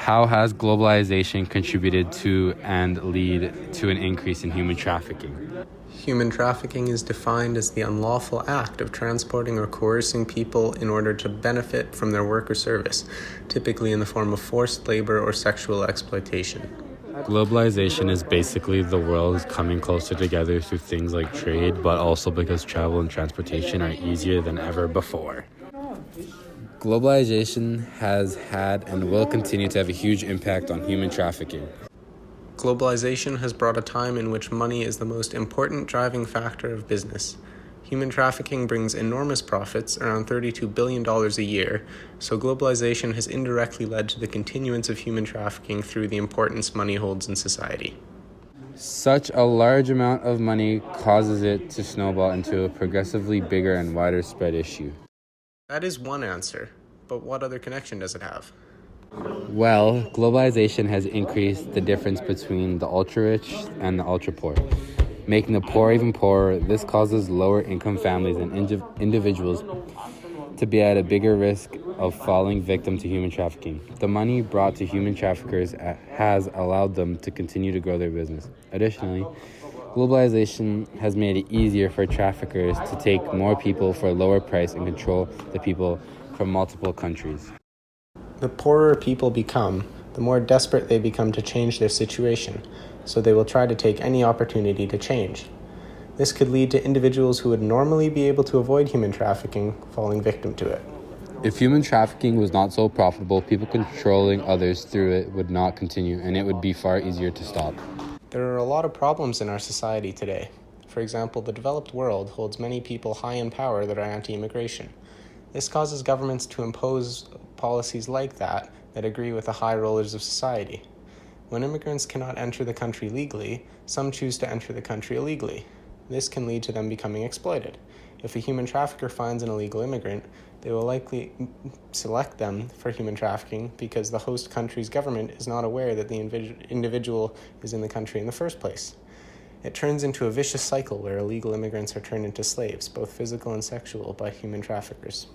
How has globalization contributed to and lead to an increase in human trafficking? Human trafficking is defined as the unlawful act of transporting or coercing people in order to benefit from their work or service, typically in the form of forced labor or sexual exploitation. Globalization is basically the world coming closer together through things like trade, but also because travel and transportation are easier than ever before. Globalization has had and will continue to have a huge impact on human trafficking. Globalization has brought a time in which money is the most important driving factor of business. Human trafficking brings enormous profits, around $32 billion a year, so globalization has indirectly led to the continuance of human trafficking through the importance money holds in society. Such a large amount of money causes it to snowball into a progressively bigger and wider spread issue. That is one answer, but what other connection does it have? Well, globalization has increased the difference between the ultra-rich and the ultra-poor, making the poor even poorer. This causes lower-income families and individuals to be at a bigger risk of falling victim to human trafficking. The money brought to human traffickers has allowed them to continue to grow their business. Additionally, globalization has made it easier for traffickers to take more people for a lower price and control the people from multiple countries. The poorer people become, the more desperate they become to change their situation, so they will try to take any opportunity to change. This could lead to individuals who would normally be able to avoid human trafficking falling victim to it. If human trafficking was not so profitable, people controlling others through it would not continue, and it would be far easier to stop. There are a lot of problems in our society today. For example, the developed world holds many people high in power that are anti-immigration. This causes governments to impose policies like that agree with the high rollers of society. When immigrants cannot enter the country legally, some choose to enter the country illegally. This can lead to them becoming exploited. If a human trafficker finds an illegal immigrant, they will likely select them for human trafficking because the host country's government is not aware that the individual is in the country in the first place. It turns into a vicious cycle where illegal immigrants are turned into slaves, both physical and sexual, by human traffickers.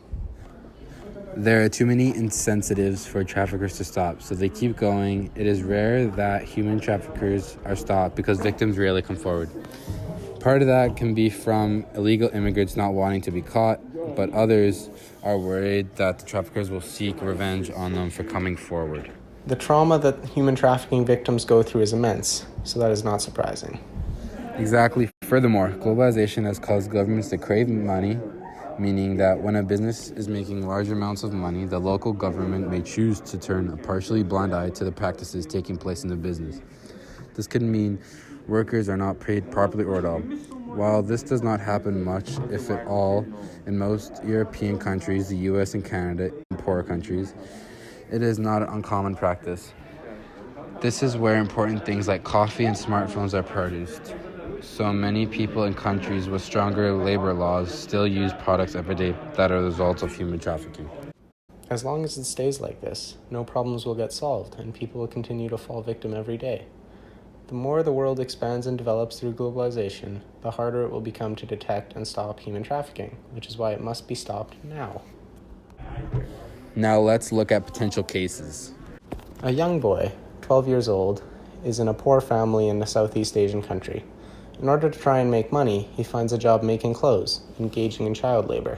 There are too many incentives for traffickers to stop, so they keep going. It is rare that human traffickers are stopped because victims rarely come forward. Part of that can be from illegal immigrants not wanting to be caught, but others are worried that the traffickers will seek revenge on them for coming forward. The trauma that human trafficking victims go through is immense, so that is not surprising. Exactly. Furthermore, globalization has caused governments to crave money, meaning that when a business is making large amounts of money, the local government may choose to turn a partially blind eye to the practices taking place in the business. This could mean workers are not paid properly or at all. While this does not happen much, if at all, in most European countries, the US and Canada, and poorer countries, it is not an uncommon practice. This is where important things like coffee and smartphones are produced. So many people in countries with stronger labor laws still use products every day that are the result of human trafficking. As long as it stays like this, no problems will get solved, and people will continue to fall victim every day. The more the world expands and develops through globalization, the harder it will become to detect and stop human trafficking, which is why it must be stopped now. Now let's look at potential cases. A young boy, 12 years old, is in a poor family in a Southeast Asian country. In order to try and make money, he finds a job making clothes, engaging in child labor.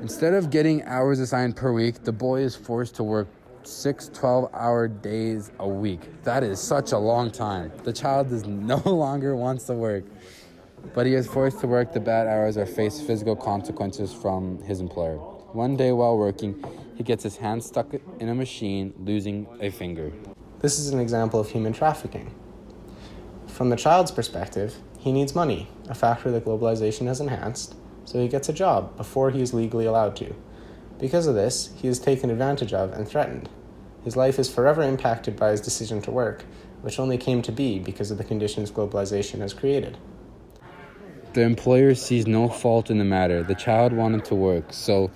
Instead of getting hours assigned per week, the boy is forced to work 6 12-hour days a week. That is such a long time. The child no longer wants to work, but he is forced to work the bad hours or face physical consequences from his employer. One day while working, he gets his hand stuck in a machine, losing a finger. This is an example of human trafficking. From the child's perspective, he needs money, a factor that globalization has enhanced, so he gets a job before he is legally allowed to. Because of this, he is taken advantage of and threatened. His life is forever impacted by his decision to work, which only came to be because of the conditions globalization has created. The employer sees no fault in the matter. The child wanted to work, so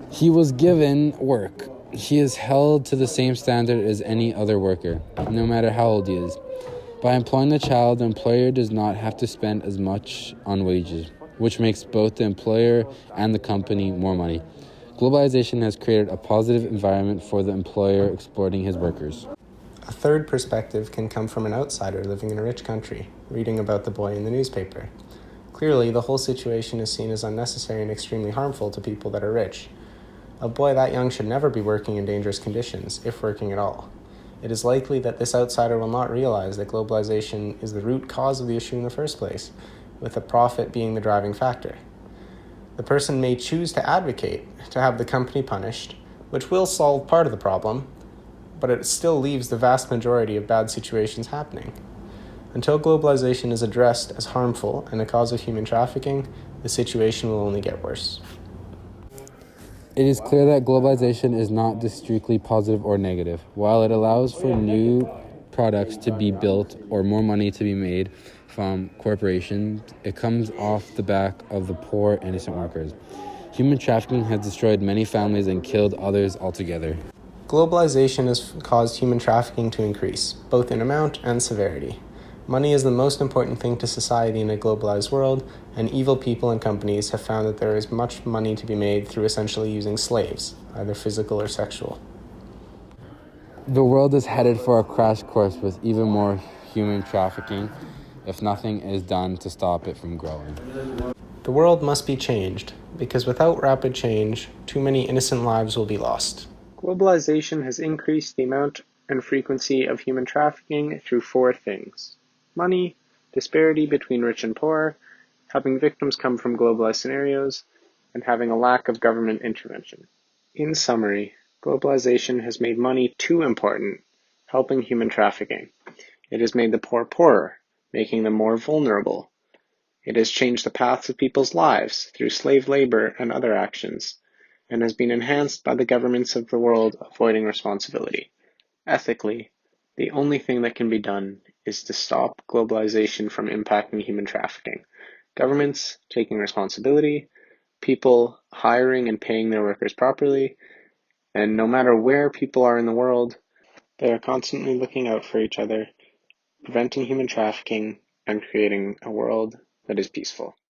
he was given work. He is held to the same standard as any other worker, no matter how old he is. By employing the child, the employer does not have to spend as much on wages, which makes both the employer and the company more money. Globalization has created a positive environment for the employer exploiting his workers. A third perspective can come from an outsider living in a rich country, reading about the boy in the newspaper. Clearly, the whole situation is seen as unnecessary and extremely harmful to people that are rich. A boy that young should never be working in dangerous conditions, if working at all. It is likely that this outsider will not realize that globalization is the root cause of the issue in the first place, with the profit being the driving factor. The person may choose to advocate to have the company punished, which will solve part of the problem, but it still leaves the vast majority of bad situations happening. Until globalization is addressed as harmful and a cause of human trafficking, the situation will only get worse. It is clear that globalization is not just strictly positive or negative. While it allows for new products to be built or more money to be made from corporations, it comes off the back of the poor, innocent workers. Human trafficking has destroyed many families and killed others altogether. Globalization has caused human trafficking to increase, both in amount and severity. Money is the most important thing to society in a globalized world, and evil people and companies have found that there is much money to be made through essentially using slaves, either physical or sexual. The world is headed for a crash course with even more human trafficking if nothing is done to stop it from growing. The world must be changed, because without rapid change, too many innocent lives will be lost. Globalization has increased the amount and frequency of human trafficking through four things: money, disparity between rich and poor, having victims come from globalized scenarios, and having a lack of government intervention. In summary, globalization has made money too important, helping human trafficking. It has made the poor poorer, making them more vulnerable. It has changed the paths of people's lives through slave labor and other actions, and has been enhanced by the governments of the world avoiding responsibility. Ethically, the only thing that can be done is to stop globalization from impacting human trafficking. Governments taking responsibility, people hiring and paying their workers properly, and no matter where people are in the world, they are constantly looking out for each other, preventing human trafficking, and creating a world that is peaceful.